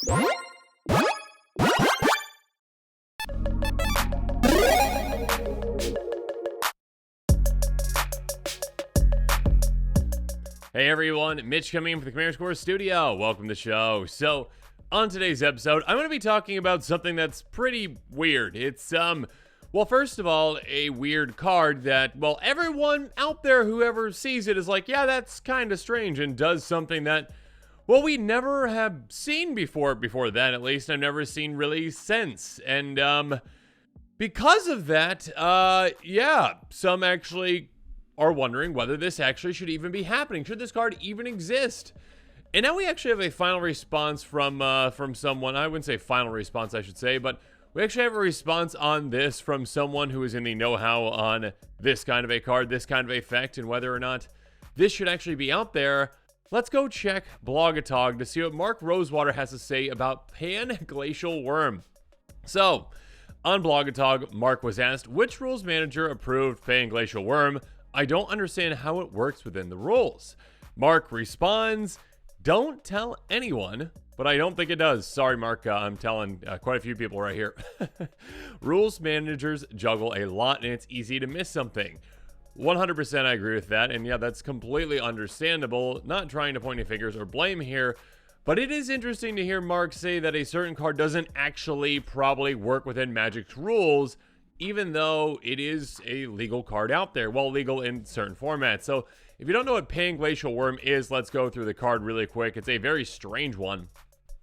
Hey everyone, Mitch coming in from the Commander Score Studio. Welcome to the show. So, on today's episode, I'm going to be talking about something that's pretty weird. It's, well, first of all, a weird card that, well, everyone out there, whoever sees it, is like, yeah, that's kind of strange, and does something that, well, we never have seen before then, at least. I've never seen really since. And, because of that, yeah, some actually are wondering whether this actually should even be happening. Should this card even exist? And now we actually have a final response from someone. I wouldn't say final response, I should say, but we actually have a response on this from someone who is in the know-how on this kind of a card, this kind of effect, and whether or not this should actually be out there. Let's go check Blogatog to see what Mark Rosewater has to say about Pan-Glacial Worm. So, on Blogatog, Mark was asked, which rules manager approved Pan-Glacial Worm? I don't understand how it works within the rules. Mark responds, don't tell anyone, but I don't think it does. Sorry, Mark, I'm telling quite a few people right here. Rules managers juggle a lot, and it's easy to miss something. 100% I agree with that, and yeah, that's completely understandable. Not trying to point any fingers or blame here, but it is interesting to hear Mark say that a certain card doesn't actually probably work within Magic's rules, even though it is a legal card out there. Well, legal in certain formats. So if you don't know what Pan-Glacial Worm is, let's go through the card really quick. It's a very strange one.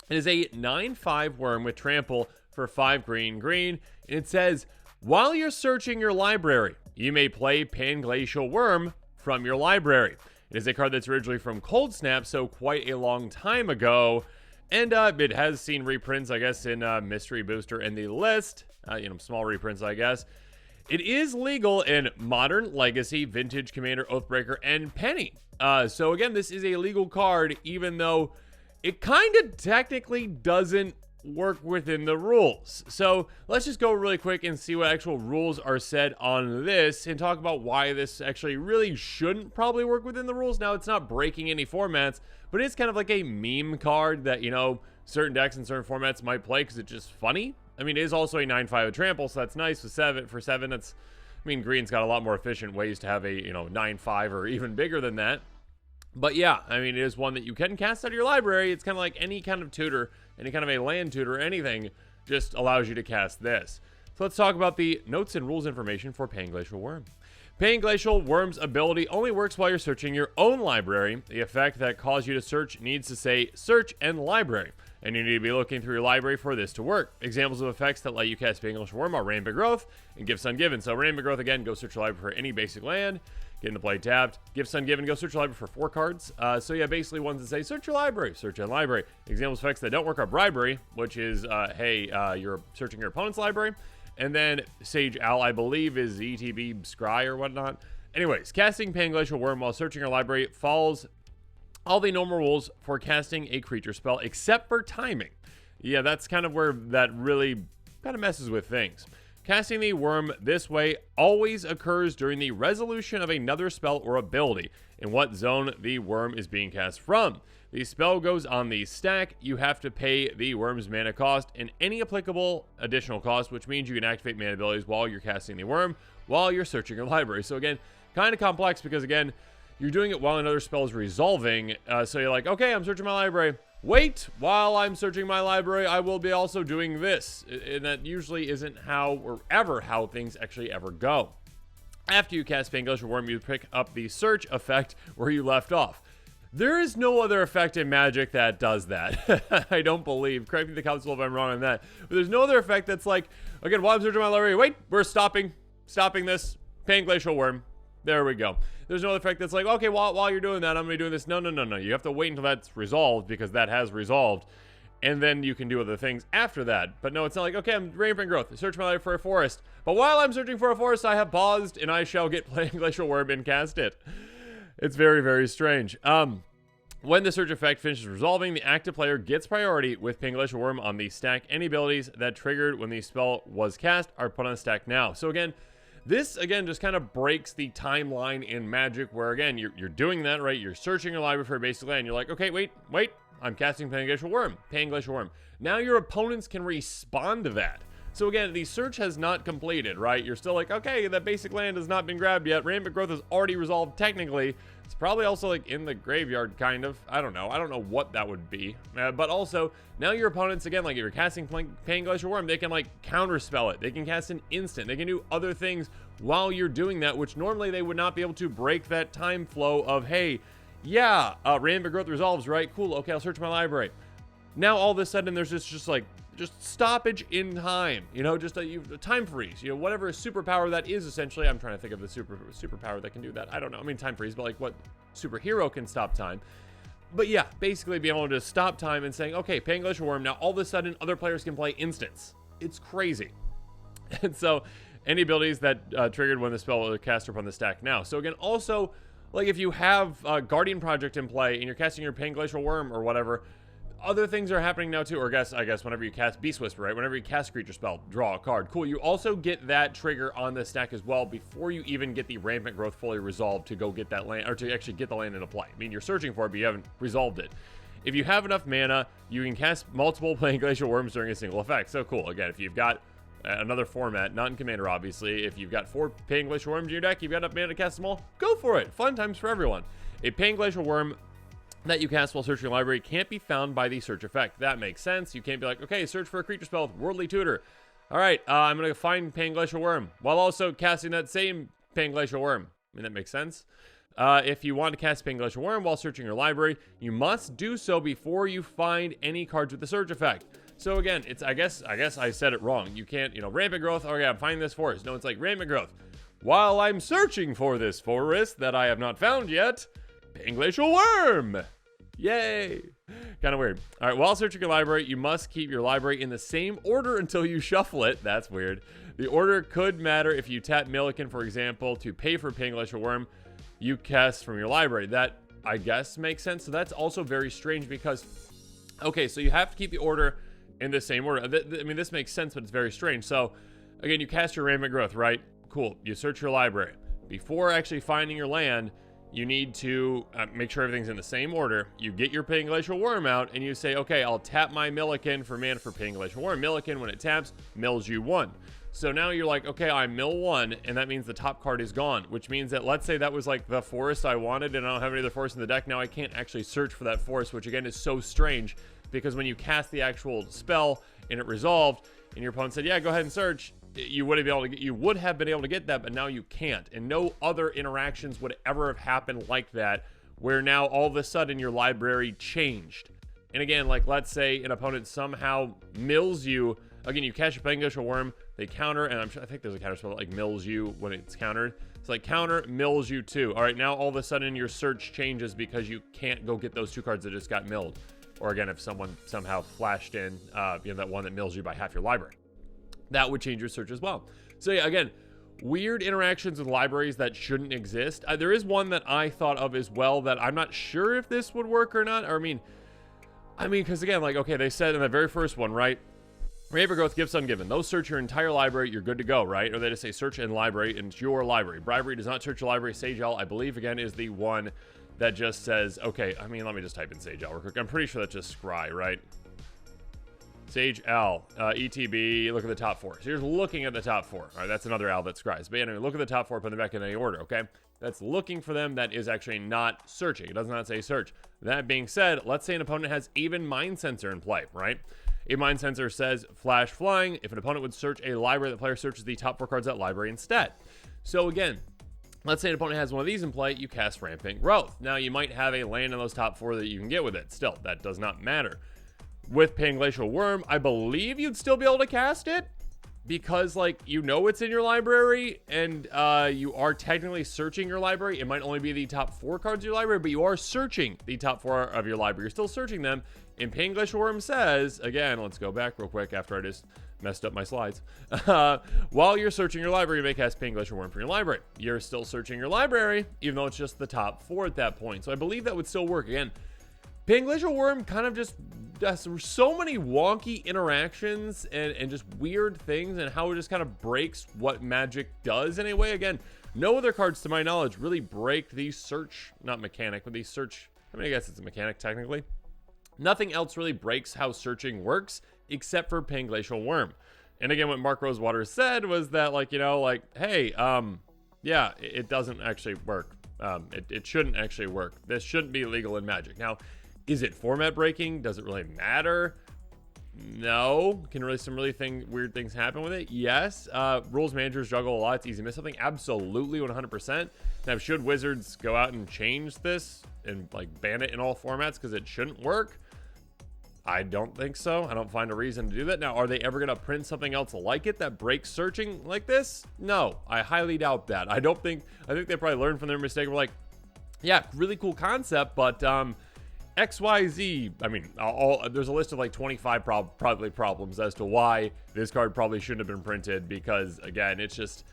It is a 9/5 worm with trample for 5 green, and it says, while you're searching your library, you may play Pan-Glacial Worm from your library. It is a card that's originally from Cold Snap, so quite a long time ago. And it has seen reprints, I guess, in Mystery Booster and the list. Small reprints, I guess. It is legal in Modern, Legacy, Vintage, Commander, Oathbreaker, and Penny. So again, this is a legal card, even though it kind of technically doesn't work within the rules. So let's just go really quick and see what actual rules are said on this and talk about why this actually really shouldn't probably work within the rules. Now, it's not breaking any formats, but it's kind of like a meme card that, certain decks and certain formats might play because it's just funny. I mean, it is also a 9/5 trample, so that's nice. With 7, that's, green's got a lot more efficient ways to have a, 9/5 or even bigger than that. But yeah, it is one that you can cast out of your library. It's kind of like any kind of tutor, any kind of a land tutor, anything just allows you to cast this. So let's talk about the notes and rules information for Pan-Glacial Worm. Pan-Glacial Worm's ability only works while you're searching your own library. The effect that calls you to search needs to say search and library, and you need to be looking through your library for this to work. Examples of effects that let you cast Pan-Glacial Worm are Rampant Growth and Gifts Ungiven. So Rampant Growth, again, go search your library for any basic land, get into play tapped. Gifts Ungiven, go search your library for 4 cards. So yeah, basically ones that say search your library, search and library. Examples of effects that don't work are Bribery, which is, you're searching your opponent's library. And then Sage Owl, I believe, is ETB Scry or whatnot. Anyways, casting Pan-Glacial Worm while searching your library follows all the normal rules for casting a creature spell, except for timing. Yeah, that's kind of where that really kind of messes with things. Casting the worm this way always occurs during the resolution of another spell or ability, in what zone the worm is being cast from. The spell goes on the stack. You have to pay the worm's mana cost and any applicable additional cost, which means you can activate mana abilities while you're casting the worm, while you're searching your library. So again, kind of complex because again, you're doing it while another spell is resolving. So you're like, okay, I'm searching my library. Wait, while I'm searching my library, I will be also doing this. And that usually isn't how or ever how things actually ever go. After you cast Pan-Glacial Worm, you pick up the search effect where you left off. There is no other effect in Magic that does that. I don't believe. Correct me in the comments below if I'm wrong on that. But there's no other effect that's like, again, while I'm searching my library, wait, we're stopping this. Pan-Glacial Worm. There we go. There's no other effect that's like, okay, while you're doing that, I'm going to be doing this. No. You have to wait until that's resolved because that has resolved. And then you can do other things after that. But no, it's not like, okay, I'm Rampant Growth. Search my library for a forest. But while I'm searching for a forest, I have paused and I shall get Pan-Glacial Worm and cast it. It's very, very strange. When the search effect finishes resolving, the active player gets priority with Pan-Glacial Worm on the stack. Any abilities that triggered when the spell was cast are put on the stack now. So again, this again just kind of breaks the timeline in Magic where again, you're doing that, right? You're searching your library for a basic land. You're like, okay, wait, I'm casting Paying Glacial Worm. Now your opponents can respond to that. So again, the search has not completed, right? You're still like, okay, that basic land has not been grabbed yet. Rampant Growth is already resolved technically. It's probably also like in the graveyard, kind of. I don't know what that would be. But also, now your opponents, again, like if you're casting Paying Glacial Worm, they can like counterspell it. They can cast an instant. They can do other things while you're doing that, which normally they would not be able to break that time flow of, hey, yeah, Rampant Growth resolves, right? Cool, okay, I'll search my library. Now all of a sudden there's just stoppage in time, just a time freeze, whatever superpower that is essentially. I'm trying to think of the superpower that can do that. I don't know. I mean, time freeze, but like what superhero can stop time? But yeah, basically being able to stop time and saying, okay, Paying Glacial Worm, now all of a sudden other players can play instants. It's crazy. And so any abilities that triggered when the spell are cast upon the stack now. So again, also, like if you have Guardian Project in play and you're casting your Paying Glacial Worm or whatever, other things are happening now too, or I guess whenever you cast Beast Whisper, right? Whenever you cast creature spell, draw a card. Cool. You also get that trigger on the stack as well before you even get the Rampant Growth fully resolved to go get that land, or to actually get the land into play. I mean, you're searching for it, but you haven't resolved it. If you have enough mana, you can cast multiple Paying Glacial Worms during a single effect. So cool. Again, if you've got another format, not in Commander, obviously, if you've got 4 Paying Glacial Worms in your deck, you've got enough mana to cast them all, go for it. Fun times for everyone. A Paying Glacial Worm that you cast while searching your library can't be found by the search effect. That makes sense. You can't be like, okay, search for a creature spell with Worldly Tutor. All right, I'm going to find Paying Glacial Worm while also casting that same Paying Glacial Worm. I mean, that makes sense. If you want to cast Paying Glacial Worm while searching your library, you must do so before you find any cards with the search effect. So again, it's I guess I said it wrong. You can't, Rampant Growth, okay, I'm finding this forest. No, it's like Rampant Growth. While I'm searching for this forest that I have not found yet, Paying Glacial Worm. Yay! Kind of weird. All right, while searching your library, you must keep your library in the same order until you shuffle it. That's weird. The order could matter if you tap Milliken, for example, to pay for Paying Glacial Worm you cast from your library. That, I guess, makes sense. So that's also very strange because, okay, so you have to keep the order in the same order. I mean, this makes sense, but it's very strange. So, again, you cast your Rampant Growth, right? Cool. You search your library. Before actually finding your land, you need to make sure everything's in the same order. You get your Paying Glacial Worm out, and you say, okay, I'll tap my Milliken for mana for Paying Glacial Worm. Milliken, when it taps, mills you 1. So now you're like, okay, I mill 1, and that means the top card is gone, which means that, let's say that was like the forest I wanted, and I don't have any other forest in the deck. Now I can't actually search for that forest, which again is so strange, because when you cast the actual spell and it resolved, and your opponent said, yeah, go ahead and search, you would have been able to get that, but now you can't. And no other interactions would ever have happened like that, where now all of a sudden your library changed. And again, like let's say an opponent somehow mills you. Again, you catch a Paying Glacial Worm, they counter, and I think there's a counter spell that like mills you when it's countered. It's like counter, mills you 2. All right, now all of a sudden your search changes because you can't go get those 2 cards that just got milled. Or again, if someone somehow flashed in, that one that mills you by half your library. That would change your search as well. So yeah, again, weird interactions with libraries that shouldn't exist. There is one that I thought of as well that I'm not sure if this would work or not. Or I mean, because again, like, okay, they said in the very first one, right? Rampant Growth, Gifts Ungiven. Those search your entire library, you're good to go, right? Or they just say search in library, and it's your library. Bribery does not search your library. Sage Owl, I believe, again, is the one that just says, okay, let me just type in Sage Owl real quick. I'm pretty sure that's just Scry, right? Sage Owl, ETB, look at the top 4. So you're looking at the top 4. All right, that's another owl that scries. But anyway, look at the top 4, put them back in any order, okay? That's looking for them. That is actually not searching. It does not say search. That being said, let's say an opponent has even Mindcensor in play, right? A Mindcensor says flash flying. If an opponent would search a library, the player searches the top 4 cards of that library instead. So again, let's say an opponent has one of these in play, you cast Rampant Growth. Now you might have a land in those top 4 that you can get with it. Still, that does not matter. With Paying Glacial Worm, I believe you'd still be able to cast it because, like, it's in your library and you are technically searching your library. It might only be the top 4 cards of your library, but you are searching the top 4 of your library. You're still searching them. And Paying Glacial Worm says, again, let's go back real quick after I just messed up my slides. While you're searching your library, you may cast Paying Glacial Worm from your library. You're still searching your library, even though it's just the top 4 at that point. So I believe that would still work. Again, Paying Glacial Worm kind of just does so many wonky interactions and just weird things, and how it just kind of breaks what Magic does in a way. Again, no other cards, to my knowledge, really break the search, not mechanic, but the search. I mean, I guess it's a mechanic technically. Nothing else really breaks how searching works except for Panglacial Worm. And again, what Mark Rosewater said was that, like, you know, like, hey, yeah, it doesn't actually work. It shouldn't actually work. This shouldn't be legal in Magic. Now, is it format breaking? Does it really matter? No. Can really some weird things happen with it? Yes. Rules managers juggle a lot. It's easy to miss something. Absolutely, 100%. Now, should Wizards go out and change this and like ban it in all formats because it shouldn't work? I don't think so. I don't find a reason to do that. Now, are they ever going to print something else like it that breaks searching like this? No, I highly doubt that. I think they probably learned from their mistake. We're like, yeah, really cool concept, but XYZ, I mean, there's a list of like 25 probably problems as to why this card probably shouldn't have been printed, because again, it's just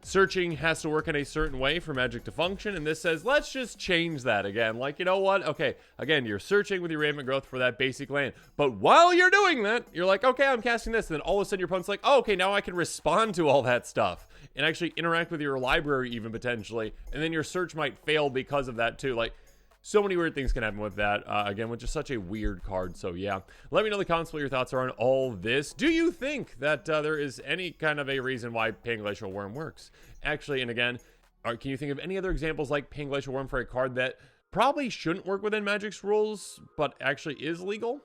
searching has to work in a certain way for Magic to function, and this says, let's just change that again. Like, you know what? Okay, again, you're searching with your Rampant Growth for that basic land, but while you're doing that, you're like, okay, I'm casting this, and then all of a sudden your opponent's like, oh, okay, now I can respond to all that stuff and actually interact with your library even potentially, and then your search might fail because of that too. Like, so many weird things can happen with that, again, with just such a weird card. So yeah, let me know in the comments what your thoughts are on all this. Do you think that there is any kind of a reason why Panglacial Worm works? Actually, and again, can you think of any other examples like Panglacial Worm for a card that probably shouldn't work within Magic's rules, but actually is legal?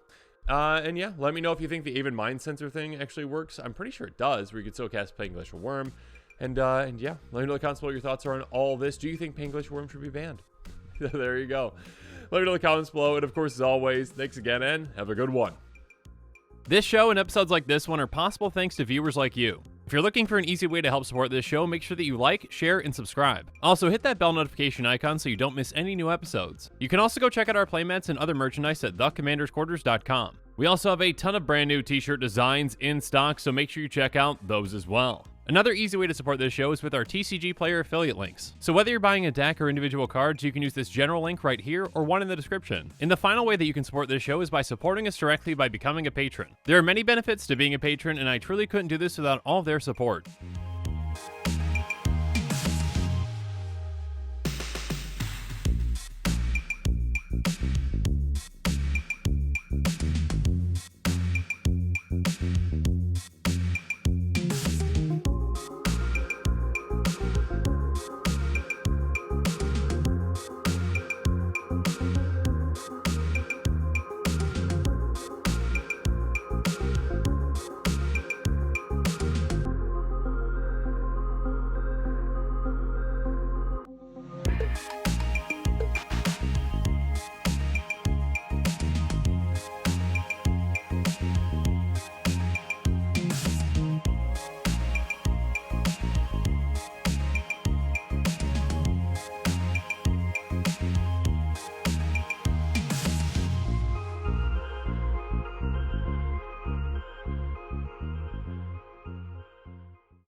And yeah, let me know if you think the even Mindcensor thing actually works. I'm pretty sure it does, where you could still cast Panglacial Worm. And yeah, let me know in the comments what your thoughts are on all this. Do you think Panglacial Worm should be banned? There you go. Let me know in the comments below. And of course, as always, thanks again and have a good one. This show and episodes like this one are possible thanks to viewers like you. If you're looking for an easy way to help support this show, make sure that you like, share, and subscribe. Also, hit that bell notification icon so you don't miss any new episodes. You can also go check out our playmats and other merchandise at thecommandersquarters.com. We also have a ton of brand new t-shirt designs in stock, so make sure you check out those as well. Another easy way to support this show is with our TCG Player affiliate links. So whether you're buying a deck or individual cards, you can use this general link right here or one in the description. And the final way that you can support this show is by supporting us directly by becoming a patron. There are many benefits to being a patron, and I truly couldn't do this without all of their support.